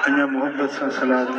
अञा मोहब्बत सां सलात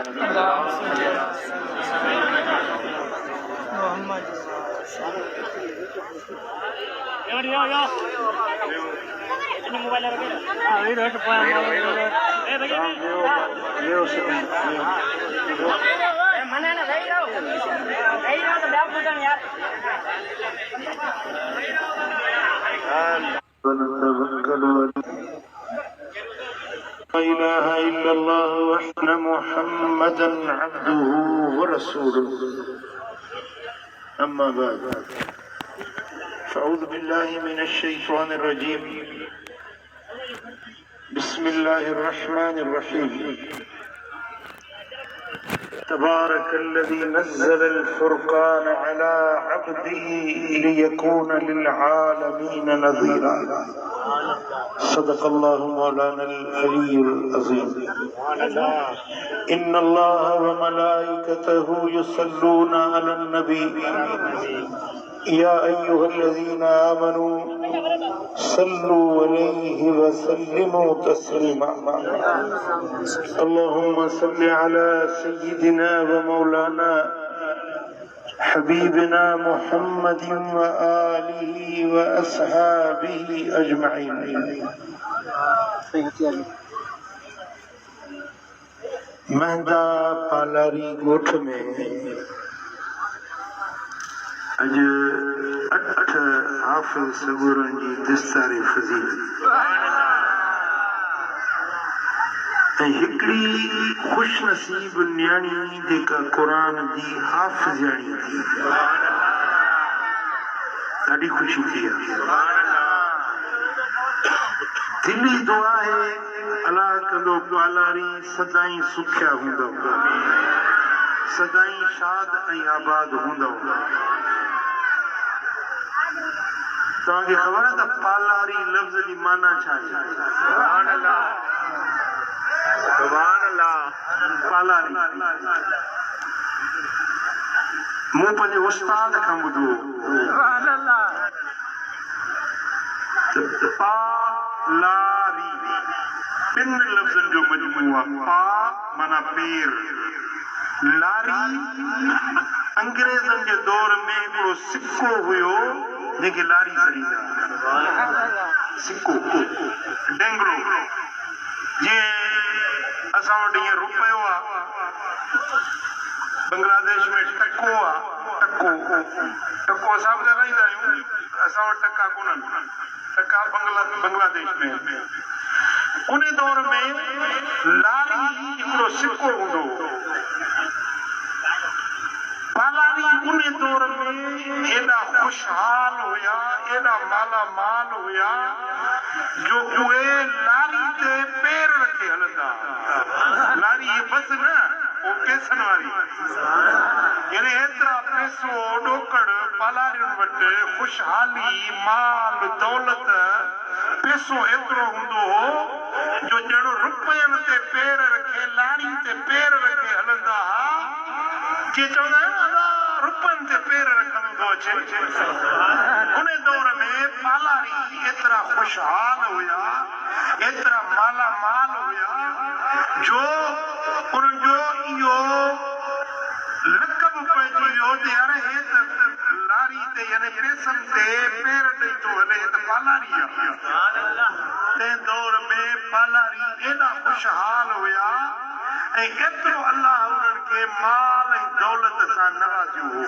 لا إله إلا الله وأن محمدا عبده ورسوله أما بعد فأعوذ بالله من الشيطان الرجيم بسم الله الرحمن الرحيم تبارك الذي نزل الفرقان على عبده ليكون للعالمين نذيرا صدق الله مولانا العلي العظيم إن الله وملائكته يصلون على النبي يا أيها الذين آمنوا صلوا عليه وسلموا تسليما اللهم صل على سيدنا ومولانا حبيبنا محمد وآله وأصحابه أجمعين महंदा पालारी गोठ में अज 8 हाफ़िज़ सबूरन जी दस्तारे फज़ीलत हिकड़ी खुश नसीब न्याणी जेका कुरान जी हाफ़िज़ाणी थी ॾाढी खुशी थी दिली दुआ है अल्लाह कंदो पालारी सदाई सुखिया हूंदो सदाई शाद ऐं आबाद हूंदो तव्हांखे ख़बर आहे त पालारी लफ़्ज़ जी माना छा आहे पालारी मूं पंहिंजे उस्ताद खां ॿुधो पालारी ॿिनि लफ़्ज़नि जो मजमूओ आहे पा माना पेर लारी अंग्रेज़नि जे दौर में हिकिड़ो सिक्को हुयो जंहिंखे लारी सॾींदा सिक्को डेंगड़ो जीअं असां वटि हीअं रुपयो आहे बांग्लादेश में टको आहे टको असां बि ॻाल्हाईंदा आहियूं असां वटि टका कोन्हनि टका बांग्लादेश में उन दौर में लारी हिकिड़ो सिक्को हूंदो पालारी उन दौर में एॾा खुशहाल हुया एॾा मालामाल हुया जो उहे लारी ते पेर रखे हलंदा लारी ये बस न वो पैसनि वारी यानी एतिरा पैसो ॾोकड़ पालारियुनि वटि खुशहाली माल दौलत पैसो एतिरो हूंदो हो जो ॼणो रुपयनि ते पेर रखे लारी ते पेर रखे हलंदा जीअं चवंदा आहियूं रुपयनि ते पेर रखण थो अचे उन दौर में पालारी एतिरा खुशहाल हुया एतिरा मालामाल हुया जो उन्हनि जो इहो लक़ब पइजी वियो त यार हे त लारी ते यानी पैसनि ते पेर ॾेई थो हले त पालारी आहे तंहिं दौर में पालारी एॾा खुशहाल हुया ऐं एतिरो अल्लाह उन्हनि खे माल ऐं दौलत सां नवाज़ियो हो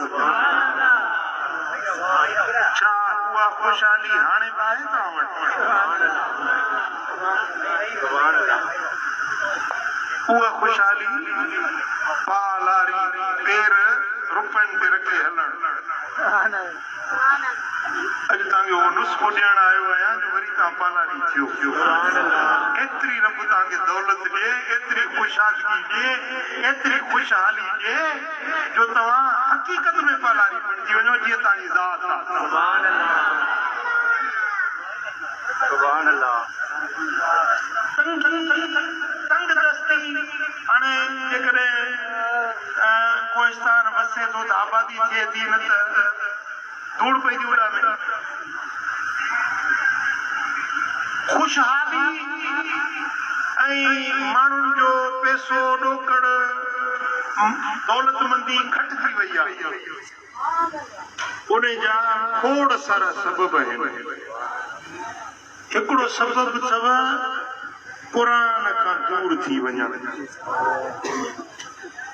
छा उहा खुशहाली हाणे बि आहे तव्हां वटि उहा खुशहाली पालारी पेर रुपयनि ते रखे हलण अॼु तव्हांखे उहो नुस्ख़ो ॾियण आयो आहियां जो वरी तव्हां पालारी थियो एतिरी रब तव्हांखे दौलत ॾिए एतिरी खुशहाली ॾिए एतिरी खुशहाली ॾिए जो तव्हां हक़ीक़त में पालारी बणिजी वञो जीअं तव्हांजी ज़ात आहे तंग दस्ती हाणे जेकॾहिं कोहिस्तान वसे थो त आबादी थिए थी न त धूड़ पइजी उॾा में खुशहाली ऐं माण्हुनि जो पैसो ॾोकड़ दौलतमंदी घटिजी वई आहे। उन जा खोड़ सारा सबब आहिनि। हिकिड़ो सबब अथव क़ुरान खां दूर थी वञण।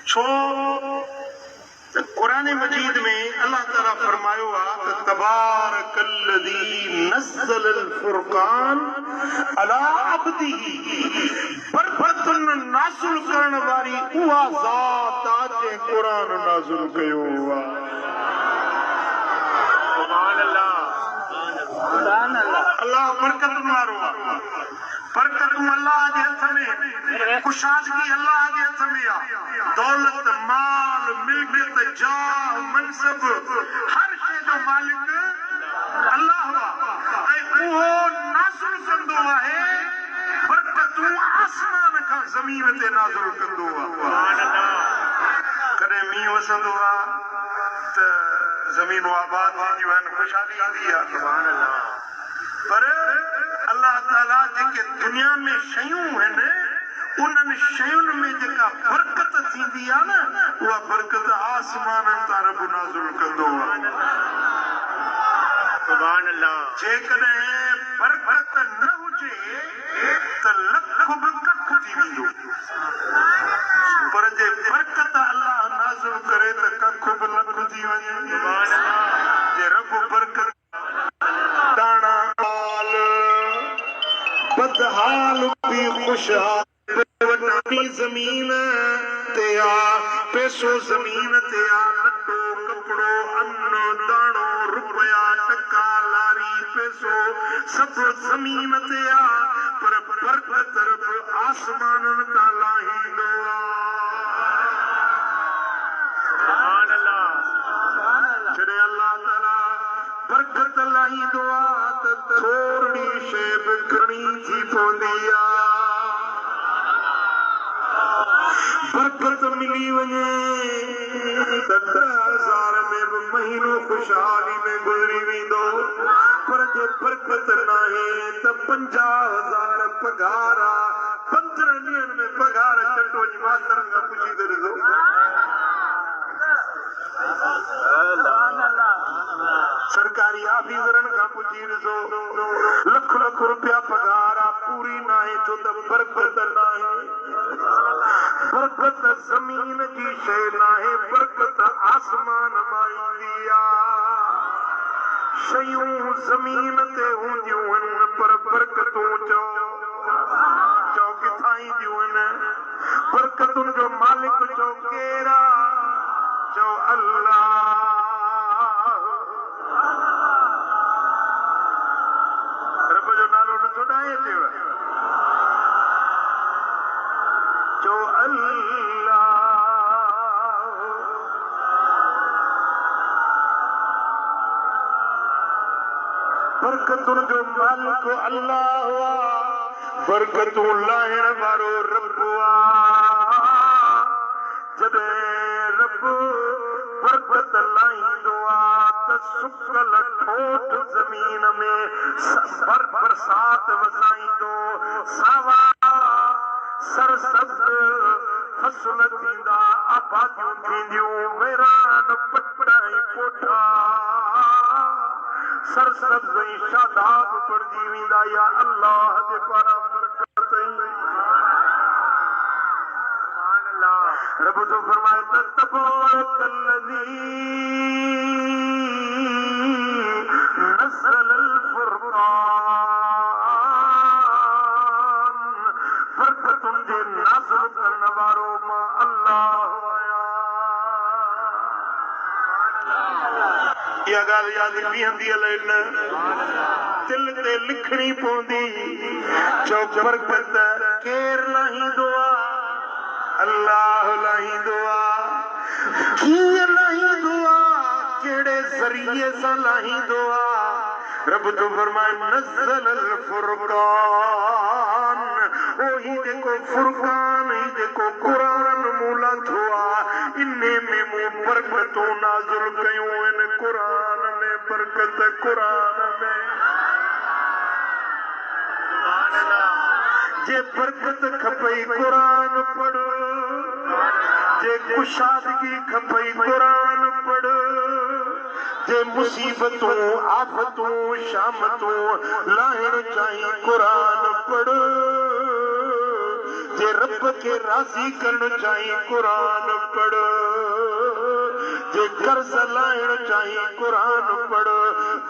छो त क़ुरान मजीद में अल्लाह ताला फरमायो आहे त तबारकल्लज़ी नज़्ज़लल फुरक़ान अला अब्दिही, बरकतुन नाज़िल करण वारी उहा ज़ात आहे जंहिं क़ुरान नाज़िल कयो आहे। सुभान अल्लाह, सुभान अल्लाह। अल्लाह बरकतुन वारो आहे। बरकतूं अल्लाह जे हथ में, कुशादगी अल्लाह जे हथ में आहे। दौलत, माल, मिल्कियत, जाह, मनसब, हर शइ जो मालिक अल्लाह आहे ऐं उहो नाज़िल कंदो आहे। बरकतूं आसमान खां ज़मीन ते नाज़िल कंदो आहे। कॾहिं मींहुं वसंदो आहे त ज़मीनूं आबाद थींदियूं आहिनि, ख़ुशहाली ईंदी आहे। पर अल्लाह ताला जेके दुनिया में शयूं आहिनि, उन्हनि शयुनि में जेका बरकत थींदी आहे न, उहा बरकत आसमाननि तां रब नाज़िल कंदो आहे। सुभान अल्लाह। जेकॾहिं बरकत न हुजे त लख बि कख थी वेंदो, पर जे बरकत अल्लाह नाज़िल करे त कख बि लख थी वञे। जे रब बरकत दाना हाल बदहाल भी खुशहाल ज़मीन ते आ, पैसो ज़मीन ते आ, लटो कपड़ो अन्न दाणो रुपया टका लारी पैसो सब ज़मीन ते आ, पर बरकत रब आसमाननि तां लाहींदो आहे। सुभान अल्लाह। जॾहिं अल्लाह ताला बरकत लाहींदो आहे त थोरी शइ बि घणी थी पवंदी आहे। बरकत मिली वञे त 10,000 में बि महीनो ख़ुशहाली में गुज़री वेंदो, पर जे बरकत नाहे त 50,000 पघार आहे। 15 ॾींहंनि में पघार चटो जी मास्तरनि खां पुछी त ॾिसो। सरकारी ऑफिसरनि खां पुछी ॾिसो, लख लख रुपया पघार आहे, पूरी नाहे छो त बरकत नाहे। बरकत ज़मीन जी शइ नाहे, बरकत आसमान मां ईंदी आहे। शयूं ज़मीन ते हूंदियूं आहिनि, पर बरकतूं चओ किथां ईंदियूं आहिनि? बरकतुनि जो मालिक चओ केरु आहे? चओ अल्लाह। रब जो नालो नथो ॾाहे अचेव? चओ अल्लाह। बरकतुनि जो मालिक अल्लाह आहे, बरकतूं लाहिण वारो रब आहे। जॾहिं रब बरकत लाहींदो आहे त सुकल ठोठ ज़मीन में बरसात वसाईंदो, सावा सरसब्ज़ फसल थींदा, आबादियूं थींदियूं, वेरान पट ऐं कोठा सरसब्ज़ ऐं शादाब पढ़जी वेंदा। या अल्लाह जे पारां बरकत रब जो फरमाए त तबारकल्लज़ी नज़्ज़लल फुरक़ान, बरकतुनि जे नाज़िल करण वारो मां अल्लाह आहियां। इहा ॻाल्हि यादि बीहंदी हले न, दिल ते लिखणी पवंदी। चओ बरकत केरु लाहींदो आहे? अल्लाह लाहींदो आहे। कीअं लाहींदो आहे? कहिड़े ज़रिए सां लाहींदो आहे? रब जो फरमाए नज़्ज़लल फुरक़ान, ओही जेको फुरक़ान ही जेको क़ुरान मूं लाथो आहे, इन्हे में मूं बरकतूं नाज़िल कयूं आहिनि। क़ुरान में बरकत, क़ुरान में जे बरकत खपई कुरान पढ़, जे कुशादगी खपई कुरान पढ़, जे मुसीबतों आफतों शामतों लाहिण चाहिए कुरान पढ़, जे रब के राजी करण चाहिए कुरान पढ़, जे कर्ज लाइण चाहिए कुरान पढ़,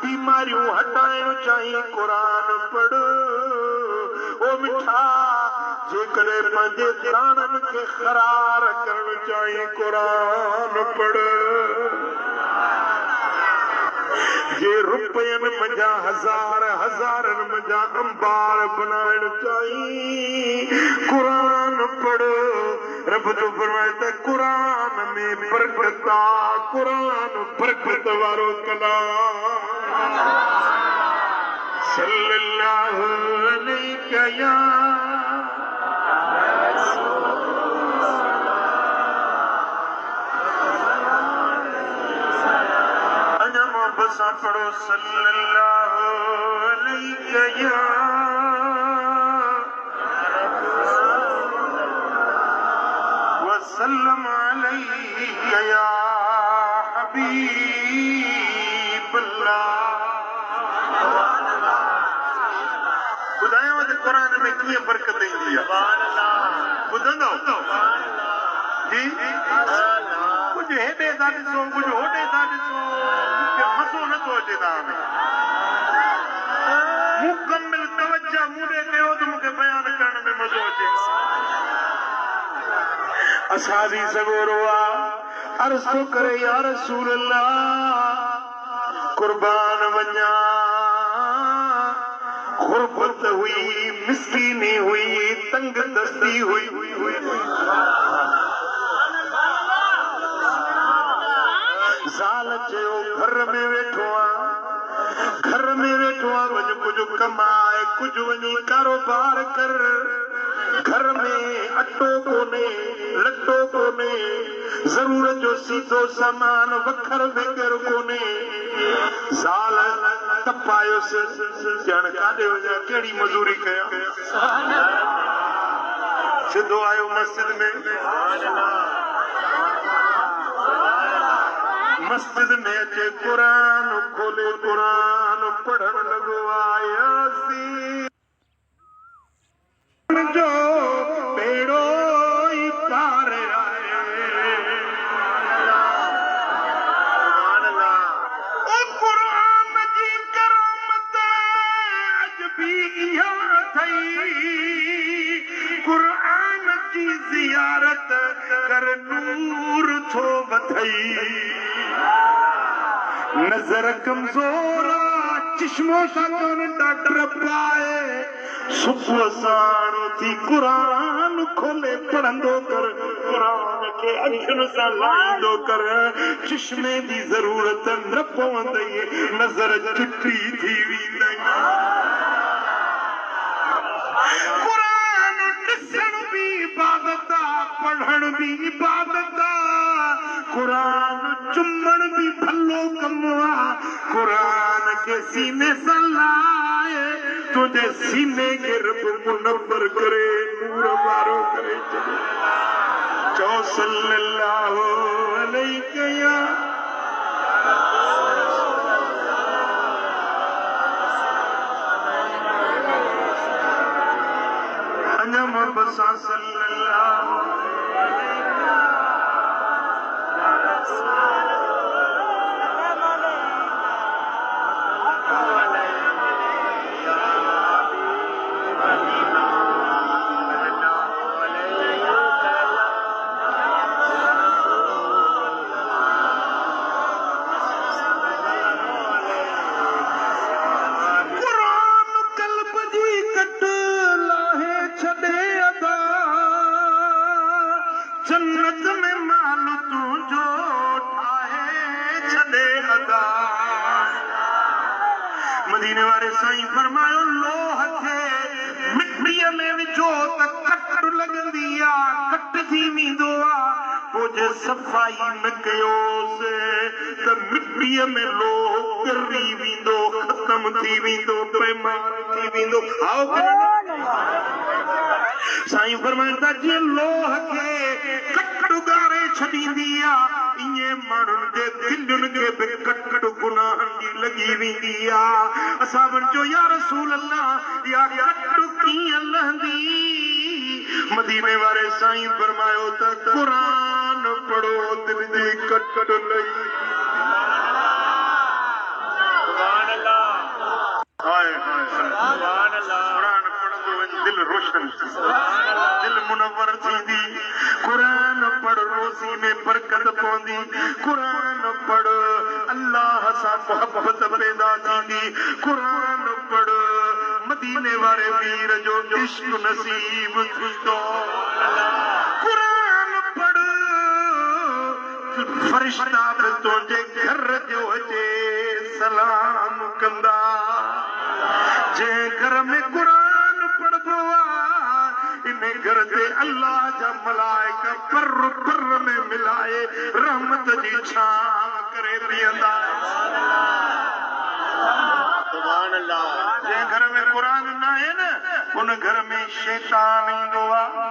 बीमारियों हटाइण चाहिए कुरान पढ़। ओ मिठा जेकॾहिं पंहिंजे प्राणन के ख़रार करण चाहिए कुरान पढ़, जे रुपयन मजा हजार हजारन मजा अंबार बनाइण चाहिए कुरान पढ़। रब तो फरमाए त कुरान में बरकत आ, कुरान बरकत वारो कलाम। सल्लल्लाहु अलैहि या बसा पढ़ो सल्लल्लाहु अलैहि या वसल्लम अलैहि या हबीबल्लाह। ॿुधायांव त क़ुरान में कीअं बरकत ईंदी आहे, ॿुधंदव जी? कुझु हेॾे था ॾिसो, कुझु होॾे था ॾिसो, मज़ो नथो अचे तव्हां में। मुकम्मिल तवज्जो मूं ॾे कयो त मूंखे बयान करण में मज़ो अचे। असांजी सगोरो आहे अर्ज़ थो करे या रसूल अल्लाह कुर्बान वञा, गुरबत हुई, मिस्कीनी हुई, तंग दस्ती हुई। ज़ाल चयो घर में वेठो आहे, घर में वेठो आहे, वञ कुझु कमाए, कुझु वञी कारोबार कर। घर में अटो कोन्हे, लटो कोन्हे, ज़रूरत जो सीधो सामान वखर वग़ैरह कोन्हे। ज़ाल तपायोसि, ॼण काॾे वञा, कहिड़ी मज़ूरी कयां। सिधो आयो मस्जिद में, मस्जिद में अचे कुरान खोले, कुरान पढ़ण लॻो आयासीं जो बेड़ो ई पार आए। ओ कुरान जी करामत अज भी इहा अथई, कुरान जी ज़ियारत कर नूर थो वथई। नजर कमजोर चश्मो सां डॉक्टर पाए, सुबुह साण थी कुरान खोले पढ़ंदो कर, कुरान खे अखियुनि सां लाहींदो कर, चश्मे जी ज़रूरत न पवंदई, नज़र चिटी थी वेंदई। कुरान ॾिसण भी इबादत आहे, पढ़ण भी इबादत आहे, कुरान चुमण भी भलो कम आहे। कुरान के सीने सां लाए, तुझे सीने के रब मुनव्वर करे, नूर वारो करे छॾे। चओ सल्लल्लाहु अलैहि या अञा मोहब्बत सां सल्लल्लाहु जन्नत में माल तुझो ठाहे छॾे अदा। मदीने वारे साईं फरमायो लोह खे मिट्टीअ में विझो त कट लॻंदी आहे, कट थी वेंदो आहे। पोइ जे सफ़ाई न कयोसि त मिट्टीअ में लोह किरी वेंदो, ख़तम थी वेंदो, बेमार थी वेंदो। साईं फरमाईंदा जी लोह के कट उगारे छॾींदी आहे इएं माण्हुनि जे दिलुनि खे बि कट गुनाहनि जी लॻी वेंदी आहे। असां चयो या रसूल अल्लाह या कट कीअं लहंदी? मदीने वारे साईं फरमायो त क़ुरान पढ़ो दिल जी कट लही। सुभान अल्लाह हाय सुभान अल्लाह। क़ुरान पढ़ंदो वञ दिल रोशन दिल मुनव्वर थींदी। क़ुरान पढ़ रोज़ी में बरकत पवंदी। क़ुरान पढ़ अल्लाह सां मोहब्बत पैदा थींदी। क़ुरान पढ़ मदीने वारे वीर जो इश्क नसीब थींदो। क़ुरान पढ़ फरिश्ता बि तुंहिंजे घर जो अचे सलाम कंदा। जंहिं घर में क़ुरान पढ़बो आहे इन घर ते अल्लाह जा मलाइका पर पर में मिलाए रहमत जी छांव करे बीहंदा। सुभान अल्लाह। जंहिं घर में क़ुरान न आहे न उन घर में शैतान ईंदो आहे।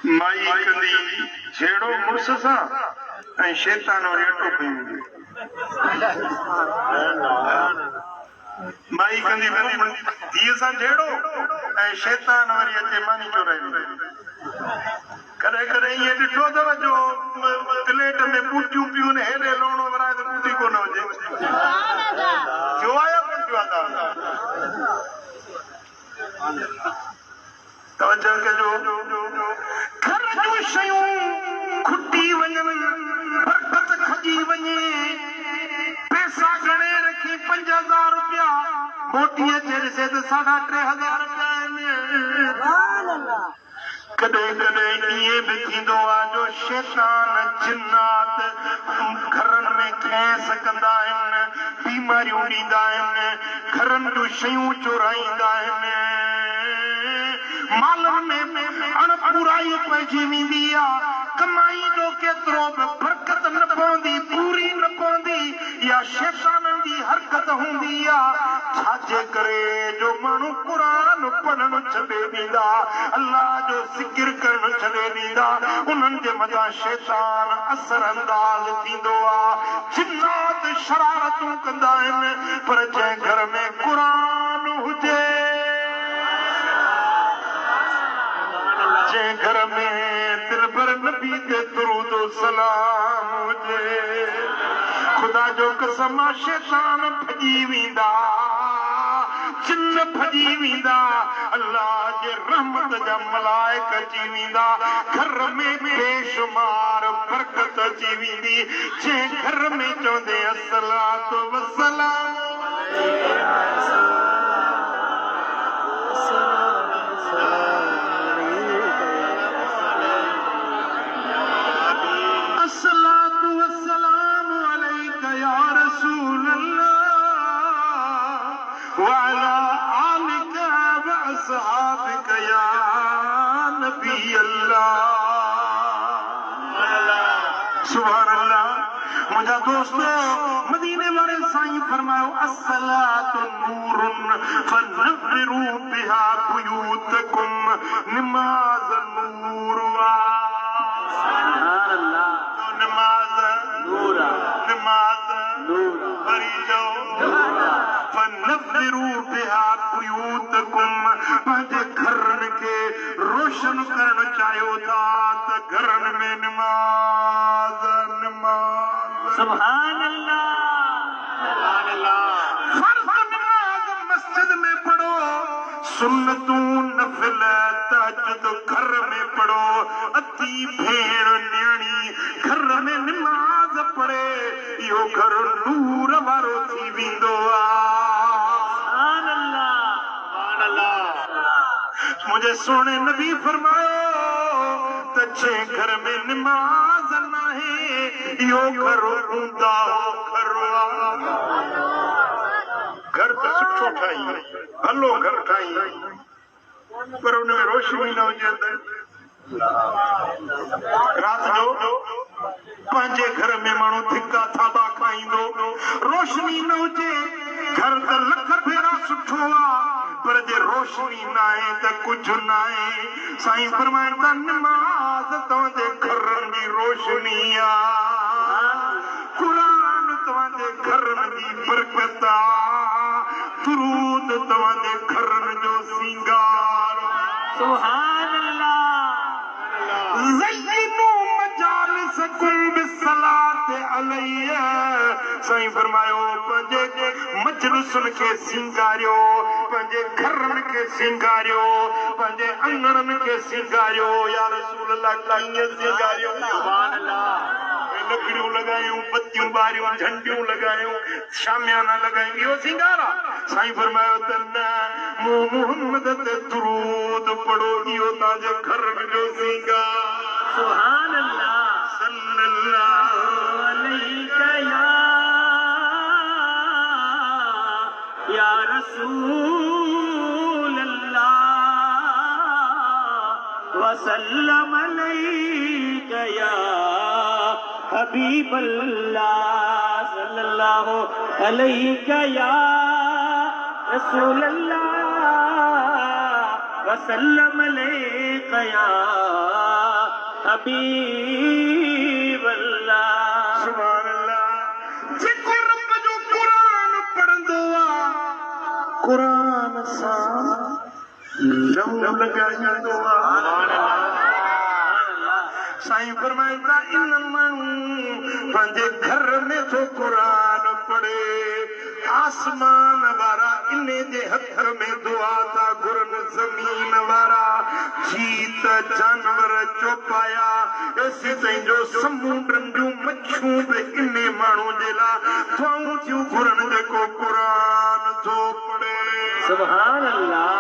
माई कंदी छेड़ो मुड़ुस सां ऐं शैतान वरी अटो खणी माई कंदी धीअ सां छेड़ो ऐं शैतान वरी अचे मानी चोराए। कॾहिं कॾहिं ईअं ॾिठो अथव जो प्लेट में पूटियूं पियूं न हेॾे लोणो वराए त पूटी कोन हुजे। थियो आहे कोन थियो आहे? तवजो कजो। घर जूं शयूं खुटी वञनि बरकत खजी वञे। पैसा गणे रखी 5000 रुपया मोटी अचे ॾिसे त 3500 रुपया आहिनि। कॾहिं कॾहिं ईअं बि थींदो आहे जो शैतान जिन्नात घरनि में खेस कंदा आहिनि बीमारियूं ॾींदा आहिनि घरनि जूं शयूं चोराईंदा आहिनि। मालनि में अणपुराई पइजी वेंदी आहे। कमाई जो केतिरो बि बरकत न पवंदी पूरी न पवंदी या शैताननि जी हरकत हूंदी आहे। छाजे करे जो माण्हू क़ुरान पढ़णु छॾे ॾींदा अल्लाह जो ज़िक्र करणु छॾे ॾींदा उन्हनि जे मथां शैतान असर अंदाज़ थींदो आहे। जिन्नात शरारतूं कंदा आहिनि पर जंहिं घर में क़ुरान हुजे जंहिं घर में दिलबर नबी ते दुरूद सलाम हुजे खुदा जो कसम शैतान भॼी वेंदा जिन्न भॼी वेंदा अल्लाह जे रहमत जा मलाइक अची वेंदा घर में बेशुमार बरकत अची वेंदी। जंहिं घर में चवंदे अस्सलातु वस्सलाम सुभान अल्लाह। मुंहिंजा दोस्तों मदीने वारे साईं फरमायो अस्सलातु नूरुन फनव्विरू बिहा बुयूतकुम नमाज नूर वा। सुभान अल्लाह। तो नमाज नूर नमाज नूर पढ़ी जाओ फनव्विरू बिहा बुयूतकुम पंहिंजे घरनि खे रोशन करणु चाहियो था त घरनि में नमाज नमाज। सुभान अल्लाह। सुभान अल्लाह। फर्ज़ नमाज मस्जिद में पढ़ो सुन्नतूं नफिल तहज्जुद घर में पढ़ो। अती भेण न्याणी घर में नमाज पढ़े इहो घर नूर वारो थी वेंदो आहे। सुभान अल्लाह। सुभान अल्लाह। मुझे सोने नबी फरमायो त जंहिं घर में नमाज नाहे इहो घर ऊंदा घर घर त सुठो ठाही भलो घर ठाही पर उन में रोशनी न हुजे रात जो पंहिंजे घर में माण्हू धिका थाबा खाईंदो रोशनी न हुजे घर त लख भेरा सुठो पर जे रोशनी ना है त कुछ ना है साईं फरमाइनि था नमाज़ तव्हांजे घरनि जी रोशनी कुरान तव्हांजे घरनि जी बरकत दुरूद तव्हांजे घरनि जो सिंगार सुभान अल्लाह ज़य्यिनू मजालिसकुम बिस्सलात अलैहि साईं फरमायो पंहिंजे मजलिसुनि खे सिंगारियो पंहिंजे घरनि खे सिंगारियो पंहिंजे अंगणनि खे सिंगारियो या रसूल अल्लाह कीअं सिंगारियो सुभान अल्लाह लकड़ियूं लगायूं बत्तियूं ॿारियूं झंडियूं लगायूं शामियाना लगायूं इहो सिंगार साईं फरमायो त न मूं मुहम्मद ते दुरूद पढ़ो इहो तव्हांजे घरनि जो सिंगार सुभान अल्लाह सल्लल्लाहु अलैका या रसूल अल्लाह वसल्लम अलैका या हबीब अल्लाह सल्लल्लाहु अलैका या रसूल अल्लाह वसल्लम अलैका या हबीब अल्लाह सुभान अल्लाह जेको रब जो क़ुरान पढ़ंदो क़ुरान सां लहू लॻाईंदो साईं फरमाइनि था इन माण्हू पंहिंजे घर में थो क़ुरान पढ़े आसमान वारा इन जे हथ में दुआ था घुरनि ज़मीन वारा जीत जानवर चौपाया एसी ताईं जो समुंडनि जूं मच्छियूं बि इन माण्हू जे लाइ दुआऊं थियूं घुरनि जेको क़ुरान थो पढ़े सुभान अल्लाह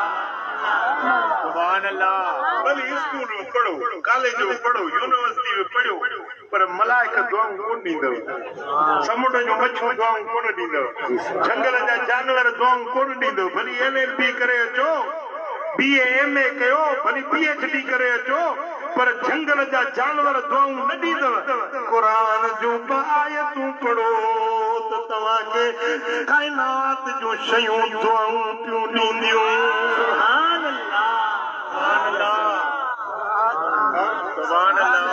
सुभान अल्लाह भली स्कूल में पढ़ो कॉलेज में पढ़ो यूनिवर्सिटी में पढ़ो पर मलाइक दुआऊं कोन ॾींदव समुंड जूं मच्छियूं दुआऊं कोन ॾींदव जंगल जा जानवर दुआऊं कोन ॾींदव भली LLB करे अचो BA MA कयो भली PhD करे अचो पर जंगल जा जानवर दुआऊं न ॾींदव क़ुरान जूं आयतूं पढ़ो त तव्हांखे काइनात जूं शयूं दुआऊं पियूं ॾींदियूं सुभान अल्लाह सुभान अल्लाह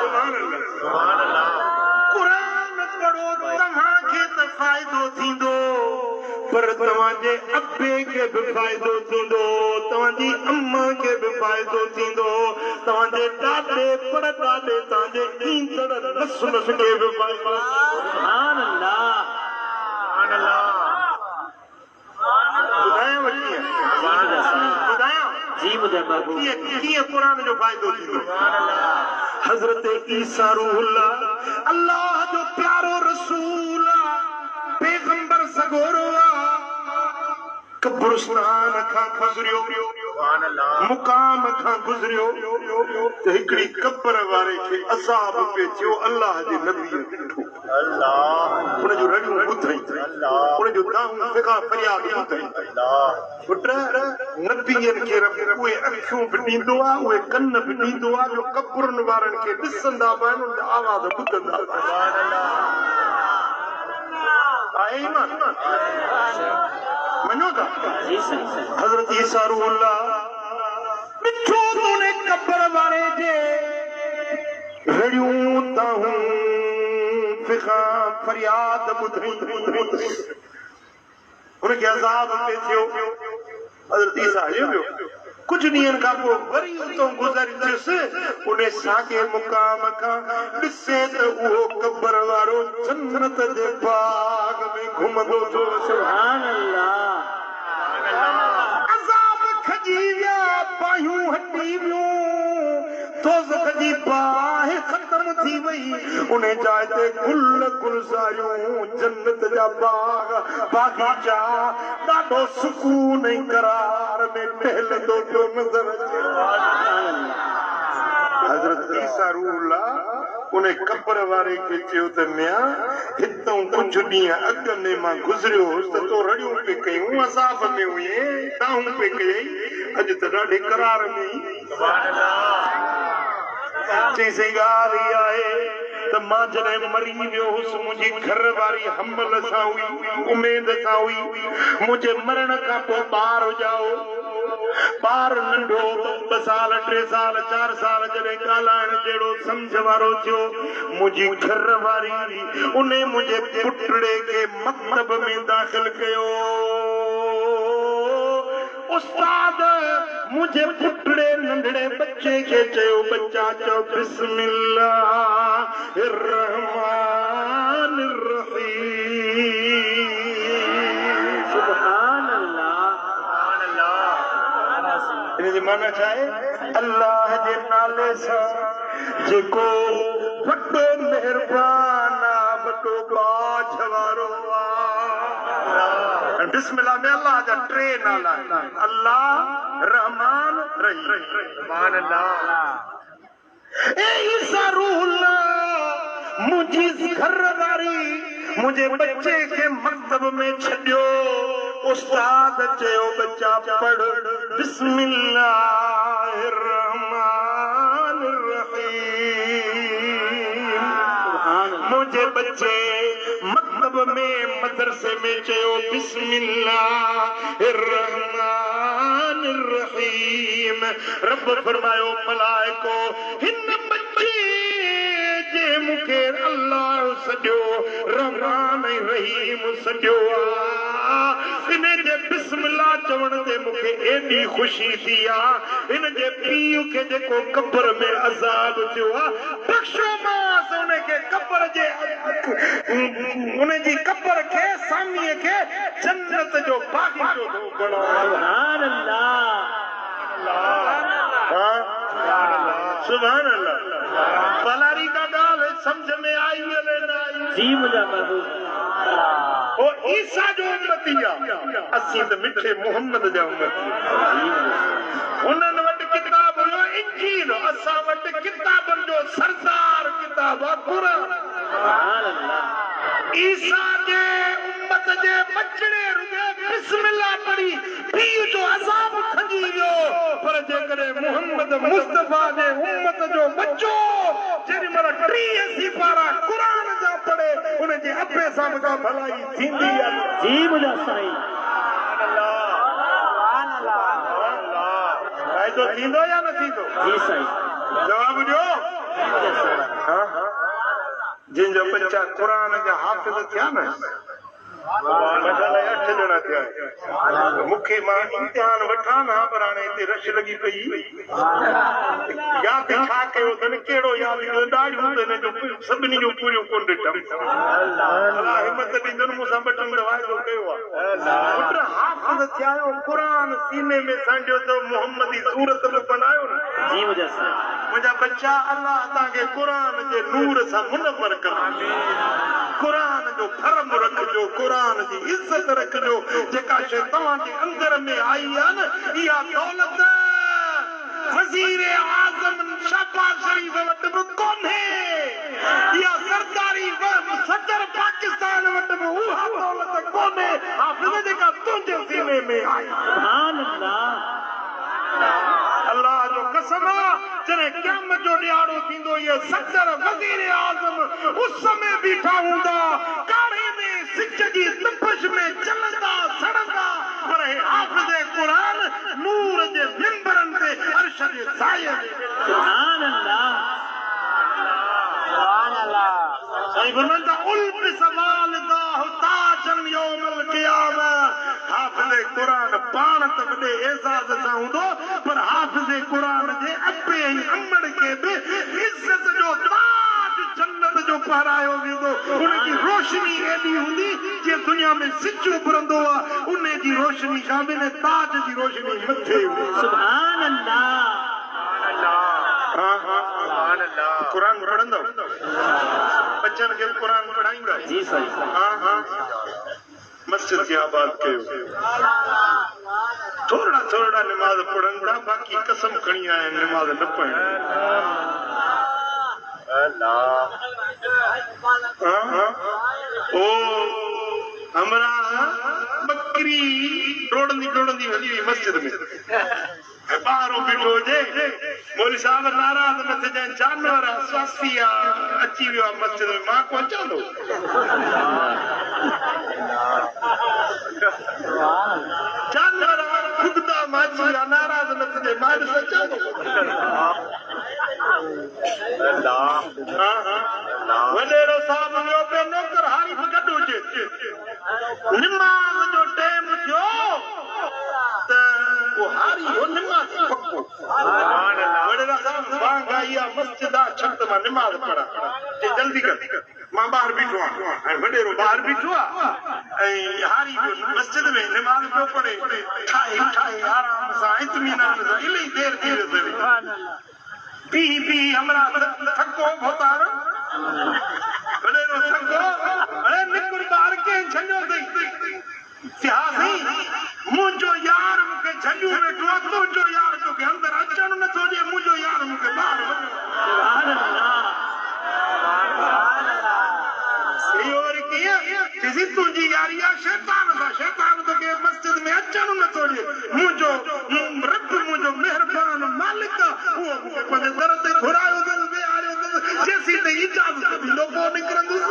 क़ुरान पढ़ो तव्हांखे त फ़ाइदो थींदो पर तव्हांजे अबे खे बि फ़ाइदो थींदो तव्हांजी अम्मा खे बि फ़ाइदो थींदो तव्हांजे ॾाॾे परॾाॾे तव्हांजे ईंदड़ नस्ल खे बि फ़ाइदो सुभान अल्लाह ॿुधायांव कीअं ॿुधायां जी ॿुधाए बाबू कीअं क़ुरान जो फ़ाइदो थींदो हज़रत ईसा रूहुल्लाह अल्लाह जो प्यारो रसूल पैगंबर सगोरो कब्रिस्तान खां गुज़रियो मुकाम खां गुज़रियो त हिकिड़ी कब्र वारे खे अज़ाब पियो थियो अल्लाह जे नबीअ ॾिठो उन जूं रड़ियूं ॿुधई उन जूं दाहूं फिका फरियाद ॿुधई पुट नबीअनि खे उहे अखियूं बि ॾींदो आहे उहे कन बि ॾींदो आहे जो कब्रुनि वारनि खे ॾिसंदा बि आहिनि उन जा आवाज़ ॿुधंदा आहे ईमान मञो था हज़रत ईसा रूहुल्लाह ॾिठो त उन कब्र वारे जे रड़ियूं दाहूं फिका फरियाद ॿुधई उनखे अज़ाब पियो थियो हज़रत ईसा हलियो वियो कुझु ॾींहंनि खां पोइ वरी उतां गुज़र थियुसि उन साॻे मुक़ाम खां ॾिसे त उहो कब्र वारो जन्नत जे बाग में घुमंदो थियो सुभान अल्लाह अज़ाब खजी विया बाहियूं हटी वियूं दोज़ख जी बाहि ख़तम थी वई उन जाइ ते गुल गुलज़ारियूं जन्नत जा बाग बागीचा ॾाढो सुकून ऐं करार में टहलंदो पियो नज़र अचे हज़रत ईसा रूहुल्लाह उन कब्र वारे खे चयो त मियां हितां कुझु ॾींहं अॻु में मां गुज़रियो हुउसि त तो रड़ियूं पे कयूं अज़ाब में हुए दाहूं पे कयई अॼु त ॾाढे करार में चई सही ॻाल्हि इहा आहे त मां जॾहिं मरी वियो हुअसि मुंहिंजी घर वारी हमल सां हुई, उमेद सां हुई। मुंहिंजे मरण खां पोइ ॿार हुजाओ, ॿार नंढो 2 साल 3 साल 4 साल जॾहिं ॻाल्हाइण जहिड़ो सम्झ वारो थियो, मुंहिंजी घर वारी उन मुंहिंजे पुटड़े खे मक्तब में दाख़िल कयो। उस्ताद मुझे पुटड़े नंढड़े बच्चे के चयो, बच्चा चो बिस्मिल्लाहिर्रहमानिर्रहीम। सुभान अल्लाह। इनजी माना छा आहे? अल्लाह जे नाले सां जेको वॾो महिरबान आहे, वॾो बाज वारो आहे। बिस्मिल्लाह में अल्लाह जा 3 नाला आहिनि, अल्लाह, रहमान, रहीम। सुभान अल्लाह। ए ईसा रूहुल्लाह, मुंहिंजी घरवारी मुंहिंजे बच्चे खे मक्तब में छॾियो। उस्ताद चयो, बच्चा पढ़ बिस्मिल्लाहिर्रहमानिर्रहीम। मुंहिंजे बच्चे मक्तब में मदरसे में चयो बिस्मिल्लाहिर्रहमानिर्रहीम। रब फरमायो, मलाइको हिन बच्चे जे मूंखे अल्लाह सॼो रहमान ऐं रहीम सॼो आहे। इन जे बिस्मिल्लाह चवण ते मूंखे एॾी ख़ुशी थी आहे। इन जे पीउ खे जेको कब्र में अज़ाब थियो आहे, बख़्शो मांस उनखे कब्र जे उनजी कब्र खे सामीअ खे जन्नत जो बाग़ीचो थो बणाए। सुभान अल्लाह। सुभान अल्लाह। पलारी का ॻाल्हि समझ में आई या न आई? जी मुंहिंजा महबूब। और ईसा जो उम्मती आहे, असीं त मिठे मोहम्मद जा उम्मती। हुननि वटि किताब हुयो इंजील, असां वटि किताबनि जो सरदार किताब आहे क़ुरान। सुभान अल्लाह। ईसा जे उम्मत जे बचड़े रुगे बिस्मिल्लाह पढ़ी पीउ जो अज़ाब खजी वियो, पर जेकॾहिं मोहम्मद मुस्तफा जे उम्मत जो बच्चो जेॾी महिल 30 सिपारा क़ुरान जा पढ़े, उनजे अबे सां का भलाई थींदी आहे। जी मुंहिंजा साईं। फ़ाइदो थींदो या न थींदो? जी साईं। जवाब ॾियो। जिन जो बच्चा कुरान जा हाफ़िज़ थिया न, 8 ॼणा थिया। मूंखे मां इम्तिहान वठां न, पर हाणे हिते रश लॻी पई। यादि छा कयो अथनि, कहिड़ो यादि कयो? ॾाढियूं त हिन जो सभिनी जूं पूरियूं कोन ॾिठमि। अलाह हिमत ॾींदुनि, मूंसां 2 टिनि वाइदो कयो आहे। पुट हाफ़िज़ थिया आहियो, क़ुरान सीने में सांडियो त मुहम्मदी सूरत में बनायो न। जी मुंहिंजा साईं। मुंहिंजा बच्चा, अल्लाह तव्हांखे क़ुरान जे नूर सां मुनवर करे, क़ुरान जो फर्म रखिजो, क़ुरान जी इज़त रखिजो। जेका शइ तव्हांजे अंदर में आई आहे न, इहा दौलत वज़ीर आज़म शहबाज़ शरीफ़ वटि बि कोन्हे। इहा सरकारी सदर पाकिस्तान वटि बि उहा दौलत कोन्हे, हाफ़िज़ जेका तुंहिंजे सीने में आई। सुभान अल्लाह। अल्लाह जो कसम आहे, जॾहिं क़यामत जो ॾियारो थींदो, इहे सदर वज़ीर आज़म उस में बीठा हूंदा, काढ़े में सिज जी तपश में चलंदा सड़ंदा, पर हाफ़िज़ क़ुरान नूर जे मिंबरनि ते अर्श जे साये में। सुभान अल्लाह। सुभान अल्लाह। साईं फरमाईंदा, उल्बिस वालिदाहु ताजन यौमल क़ियामा। हाफ़िज़ क़ुरान पाण त वॾे एज़ाज़ सां हूंदो, पर हाफ़िज़ क़ुरान जे अबे ऐं अमड़ खे बि इज़त जो ताज जन्नत जो पहरायो वेंदो। उनजी रोशनी एॾी हूंदी जीअं दुनिया में सिज उभरंदो आहे, उन जी रोशनी शामिल है, ताज जी रोशनी मथे हूंदी। सुभान अल्लाह। क़ुरान पढ़ंदो, बच्चन खे क़ुरान पढ़ाईंदो? जी साईं। मस्जिद खे आबाद कयो। थोड़ा थोड़ा नमाज पढ़नि था, बाक़ी कसम खणी आया आहिनि नमाज न पढ़नि। ओ हमरा बकरी डोड़ंदी डोड़ंदी हली वई मस्जिद में। ॿारो बीठो हुजे, मौलवी साहब नाराज़ न थिजनि जानवर स्वास्थी अची वियो आहे मस्जिद में मां को अचां थो जानवर खुदा माची विया नाराज़ न थिजे मां ॾिस अचां थो वॾेरो साहब वियो पियो नौकर हारी बि गॾु हुजे निमाज़ जो टाइम थियो त वो हारी हो निमाज़ पक्को वॾेरा साहब बांग आई आहे मस्जिद आहे छत मां निमाज़ पढ़ा जल्दी कर मां ॿाहिरि बीठो आहियां ऐं वॾेरो ॿाहिरि बीठो आहे ऐं हारी मस्जिद में निमाज़ पियो पढ़े ठाहे ठाहे आराम सां इत्मीनान सां इलाही देरि थी वेंदी पी पी हमरा थको भोतार वॾेरो थको अरे निकुर ॿार खे छॾियो अथई सियासी मुंहिंजो यार मूंखे छॾियो वेठो आहे तुंहिंजो यार तोखे अंदरि अचणु नथो ॾिए मुंहिंजो यार मूंखे ॿाहिरि इहो वरी कीअं चइसि तुंहिंजी यारी आहे शैतान सां शैतान तोखे मस्जिद में अचणु नथो ॾिए मुंहिंजो रब मुंहिंजो महिरबान मालिक उहो मूंखे पंहिंजे दर ते घुरायो अथसि वेहारियो अथसि जेसीं ताईं इजाज़त ॾींदो कोन निकिरंदुसि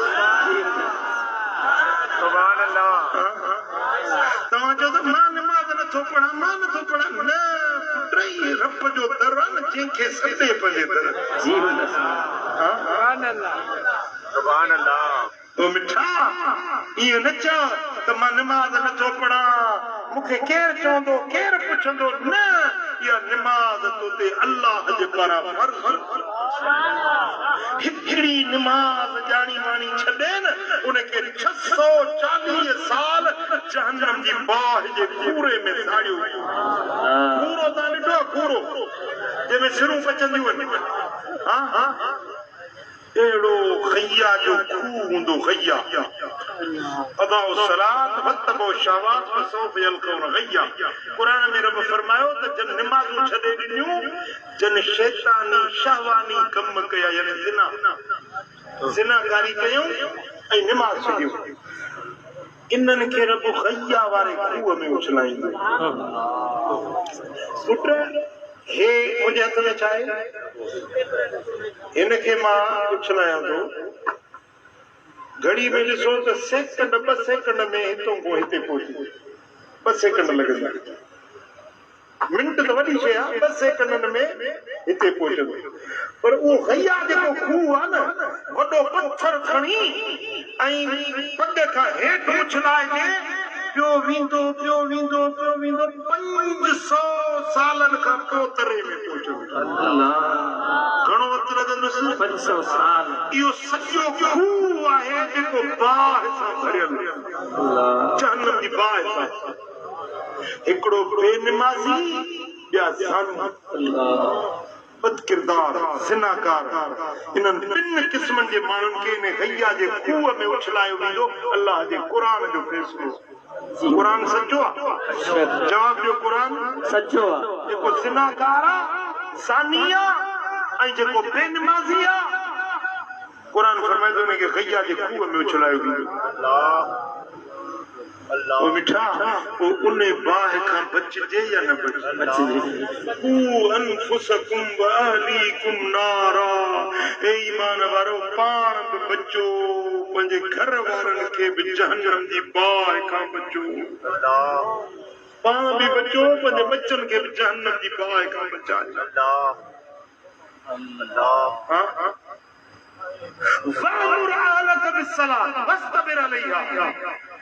तव्हां चओ त मां निमाज़ नथो पढ़ां न पुट रब जो दर आहे न जंहिंखे सॾे पंहिंजे दर ओ मिठा इहो न चओ त मां निमाज़ नथो पढ़ां मूंखे केरु चवंदो केरु पुछंदो न इहा निमाज़ तो ते अल्लाह जे पारां फर्ज़ हिकिड़ी निमाज़ ॼाणी वाणी छॾे न उनखे 640 साल जहन्नम जी बाहि जे कूड़े में साड़ियो कूड़ो तव्हां ॾिठो कूड़ो जंहिंमें सिरूं पचंदियूं आहिनि अहिड़ो खैया जो खूह हूंदो खैया अदाउ सलात वतबो शहवात फसौफ यलकौन गैया क़ुरान में रब फरमायो त जन निमाज़ूं छॾे ॾिनियूं जन शैतानी शहवानी कम कया यानी ज़िनाकारी कयूं ऐं निमाज़ छॾियूं इन्हनि खे रब खैया वारे खूह में उछलाईंदो पुट हे मुंहिंजे हथ में छा आहे हिनखे मां उछलायां थो घड़ी में ॾिसो त सेकंड 2 सेकंड में हितां खां हिते पहुची 2 सेकंड लॻंदा मिंट त वॾी शइ आहे 2 सेकंडनि में हिते पहुचंदो पर उहो गैया जेको खूह आहे न वॾो पत्थर खणी ऐं पग खां हेठि उछलाए ॾे पियो वेंदो 500 सालनि खां पोइ तरे में पहुचंदो घणो वक़्तु लॻंदुसि 500 साल इहो सॼो खूह आहे जेको बाहि सां भरियल जहन्नम जी बाहि सां हिकिड़ो बेनिमाज़ी ॿिया ज़ालिम बदकिरदार ज़िनाकार इन्हनि 3 क़िस्मनि जे माण्हुनि खे इन गैया जे खूह में उछलायो वेंदो अल्लाह जे क़ुरान जो फ़ैसिलो क़ुरान सचो आहे जवाब ॾियो क़ुरान सचो आहे जेको ज़िनाकार आहे ज़ानी आहे ऐं जेको बेनिमाज़ी आहे क़ुरान फरमाईंदो इनखे गैया जे खूह में उछलायो वेंदो ओ मिठा ओ उन बाहि खां बचजे या न बचजे कू अनफुसकुम व अहलीकुम नारा ए ईमान वारो पाण बि बचो पंहिंजे घर वारनि खे बि जहन्नम जी बाहि खां बचो पाण बि बचो पंहिंजे बच्चनि खे बि जहन्नम जी बाहि खां बचायो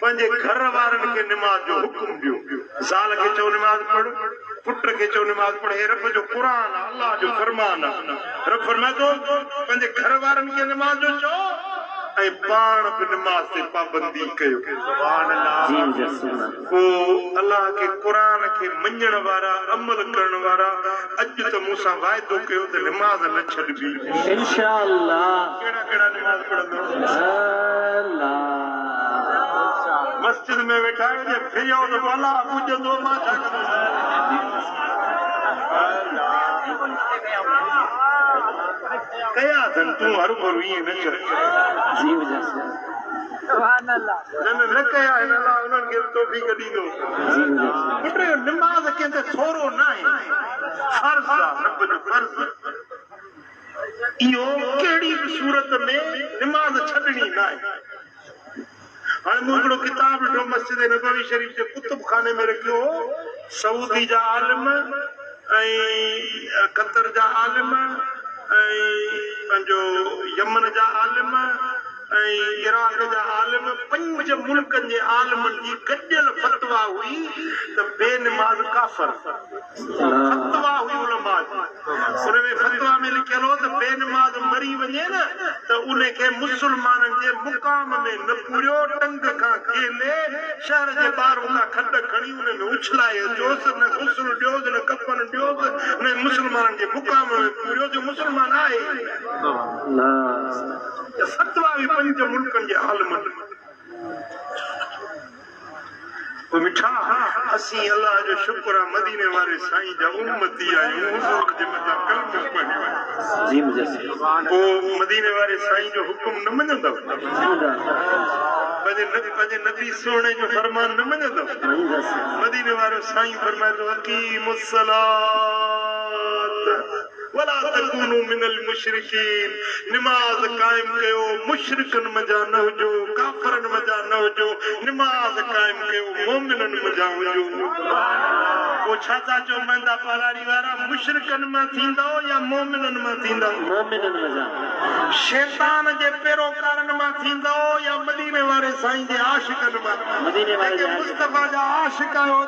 पंहिंजे घर वारनि खे निमाज़ जो हुकुम ॾियो ज़ाल खे चओ निमाज़ पढ़ पुट खे चओ निमाज़ पढ़ हे रब जो क़ुरान आहे अल्लाह जो फरमान आहे रब फरमाए थो पंहिंजे घर वारनि खे निमाज़ जो चओ ऐं पाण बि निमाज़ ते पाबंदी कयो पोइ अल्लाह के क़ुरान खे मञण वारा अमल करण वारा अॼु त मूंसां वाइदो कयो त निमाज़ न छॾबी इंशाअल्लाह कहिड़ा निमाज़ पढ़ंदो मस्जिद में वेठा आहियो फिरियो त अल्लाह पुॼंदो मां छा कया अथनि तूं हरू भरू ईअं न चए न कया आहिनि अलाह उन्हनि खे तौफ़ीक़ ॾींदो पुट निमाज़ कंहिं ते थोरो न आहे फर्ज़ आहे रब जो फर्ज़ इहो कहिड़ी बि सूरत में निमाज़ छॾणी न आहे। हाणे मूं हिकिड़ो किताब ॾिठो मस्जिद नबवी शरीफ़ जे कुतुब खाने में रखियो हो, सऊदी जा आलिम ऐं कतर जा आलिम ऐं पंहिंजो यमन जा आलिम ऐं इराक जा आलिम, 5 मुल्कनि जे आलिमनि जी गॾियल फतवा हुई त बेनिमाज़ काफ़िर। फतवा हुई उलमा जी, उन में फतवा में लिखियल हो त बेनिमाज़ मरी वञे न त उन खे मुस्लमाननि जे मुक़ाम में न पूरियो, टंग खां खेले शहर जे ॿाहिरों खां खॾ खणी उन में उछलाए अचोसि, न गुस्ल ॾियोसि न कफन ॾियोसि, उन मुस्लमाननि जे मुक़ाम में पूरियो जो मुस्लमान आहे। फतवा हुई 5 मुल्कनि जे आलिमनि। मिठा असीं अल्लाह जो शुक्र आहे मदीने वारे साईं जा उम्मती आहियूं, हुज़ूर जे मथां कलमो पढ़ियो आहे। जी मुजस्सिम। पोइ मदीने वारे साईं जो हुकुम न मञंदव, पंहिंजे नबी सोने जो फरमान न मञंदव। मदीने वारो साईं फरमाए थो अक़ीमुस्सलात वला तकूनू मिनल मुशरिकीन, निमाज़ कायम कयो, मुशरिकन मजा न हुजो, काफरन मजा न हुजो, निमाज़ कायम कयो, मोमिनन मजा हुजो। वो छा था चओ मंदा पालारी वारा, मुशरिकन मां थींदो या मोमिनन मां थींदो? मोमिनन मजा। शैतान जे पेरोकारन मां थींदो या मदीने वारे साईं जे आशिकन मां? मदीने वारे जे मुस्तफा जा आशिक आयो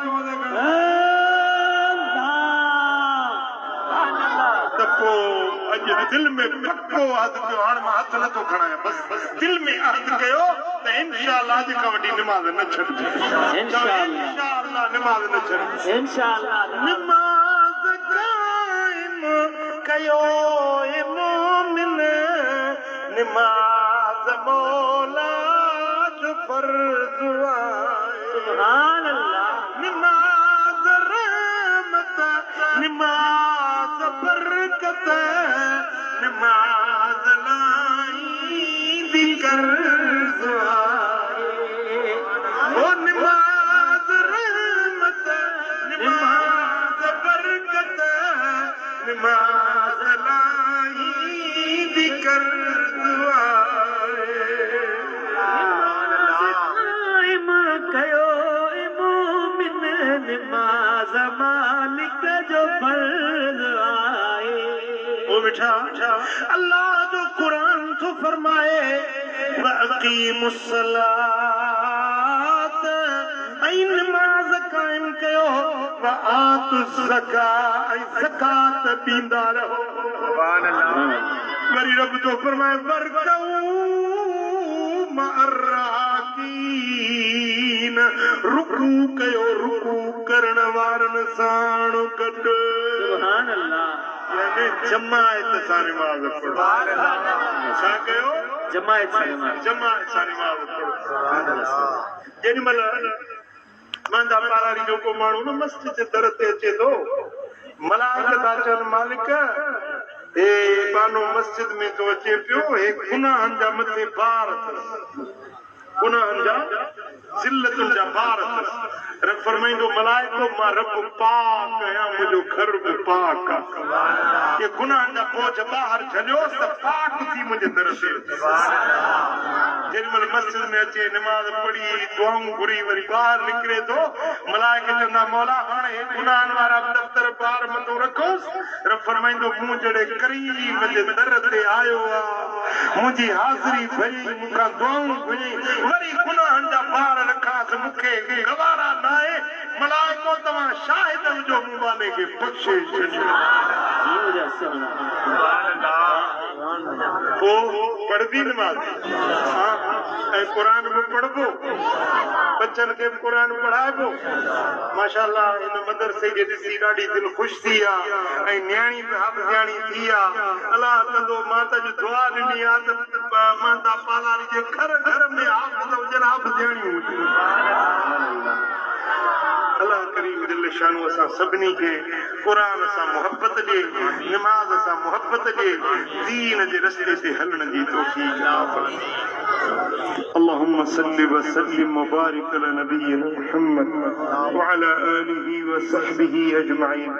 त पोइ अॼु दिल में पक्को अहद कयो, हाणे मां हथ नथो खणायां, बस दिल में अहद कयो त इंशाअल्लाह अॼु खां वठी निमाज़ न छॾिजे। इंशाअल्लाह निमाज़ न छॾिजे। इंशाअल्लाह निमाज़ कायम कयो ए मोमिन, निमाज़ मौला जो फर्ज़ आहे। सुभान अल्लाह। निमाज़ रहमत, निमाज़ बरकत, निमाज़ लाईंदी कर्ज़ आहे। ओ निमाज़ रहमत, निमाज़ बरकत, निमाज़ लाईंदी कर्ज़ आहे। कायम कयो ए मोमिन, निमाज़ मालिक जो फर्ज़ आहे। ओ मिठा अल्लाह जो कुरान तो फरमाए वअक़ीमुस्सलात, ऐं निमाज़ कायम कयो, वआतुज़ ज़कात, ऐं ज़कात ॾींदा रहो। सुभान अल्लाह। वरी रब तो फरमाए वरकऊ मअर राकीन, रुकू कयो रुकू करण वारनि साण गॾु। सुभान अल्लाह। यानी जमायत सां निमाज़ पढ़ो। छा कयो? जमायत सां निमाज़। जमायत सां निमाज़ पढ़ो। जेॾीमहिल मांदा पारारी जो को माण्हू न मस्जिद जे दर ते अचे थो, मलाइका था चवनि मालिक हे बानो मस्जिद में तो अचे पियो, हे गुनाहनि जा मथे बार अथसि, गुनाहनि जा ज़िल्लतुनि जा बार अथसि। रब फरमाईंदो मलाइको मां रब पाक आहियां, मुंहिंजो घर बि पाक आहे। ये गुनाहनि जा बोझ ॿाहिरि छॾियोसि त पाक थी मुंहिंजे दर ते। जेॾीमहिल मस्जिद में अचे, निमाज़ पढ़ी, दुआऊं घुरी, वरी ॿाहिरि निकिरे थो, मलाइका चवंदा मौला हाणे हे गुनाहनि वारा दफ़्तर ॿार मथो रखोसि। रब फरमाईंदो मूं जहिड़े करीम जे दर ते आयो आहे, मुंहिंजी हाज़िरी भई, मूंखां दुआऊं घुरी, वरी गुनाहनि जा ॿार रखांसि, मूंखे गवारा न आहे। मलाइको तव्हां शाहिद हुजो, मूं वाले खे बख़्शे छॾियो। पढ़बी निमाज़ ऐं क़ुरान बि पढ़बो, बच्चनि खे बि क़ुरान पढ़ाइबो। माशाअल्लाह इन मदरसे खे ॾिसी ॾाढी दिलि ख़ुशि थी आहे, ऐं न्याणी बि हाफ़िज़ाणी थी आहे। अलाह कंदो माता जी दुआ ॾिनी आहे त माता पालारी जे घर घर में हाफ़िज़ हुजनि, हाफ़िज़ाणियूं हुजनि। अल्लाह करीम दिल शानू असां सभिनी खे क़ुरान सां मोहब्बत ॾे, निमाज़ सां मोहब्बत ॾे, दीन जे रस्ते ते हलण जी तौफ़ीक़ अता फरमाए। اللهم صل وسلم وبارك على نبينا محمد وعلى آله وصحبه أجمعين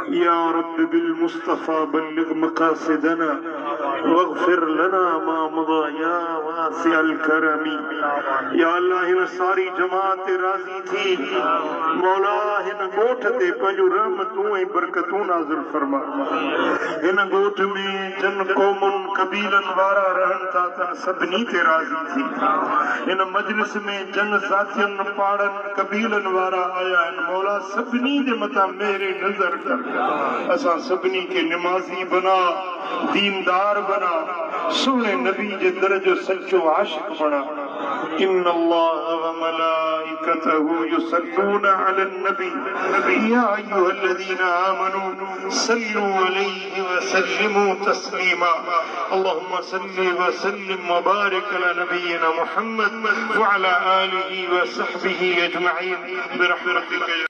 يا رب بالمصطفى بلغ مقاصدنا واغفر لنا ما مضى يا واسع الكرم या अल्लाह हिन सारी जमात राज़ी थी मौला हिन ॻोठ ते पंहिंजो रहमतूं ऐं बरकतूं नाज़िल फरमा हिन ॻोठ में जन क़ौमुनि क़बीलनि वारा रहनि था त सभिनी ते राज़ी थी हिन मजलिस में जन साथियुनि पाड़नि क़बीलनि वारा आया आहिनि मौला सभिनी जे मथां मेरे नज़र कर असां सभिनी खे निमाज़ी बना दीनदार बना सोने नबी जे दर जो सच्चो आशिक बना إن الله وملائكته يصلون على النبي يا أيها الذين آمنوا صلوا عليه وسلموا تسليما اللهم صل وسلم وبارك على نبينا محمد وعلى آله وصحبه أجمعين برحمتك يا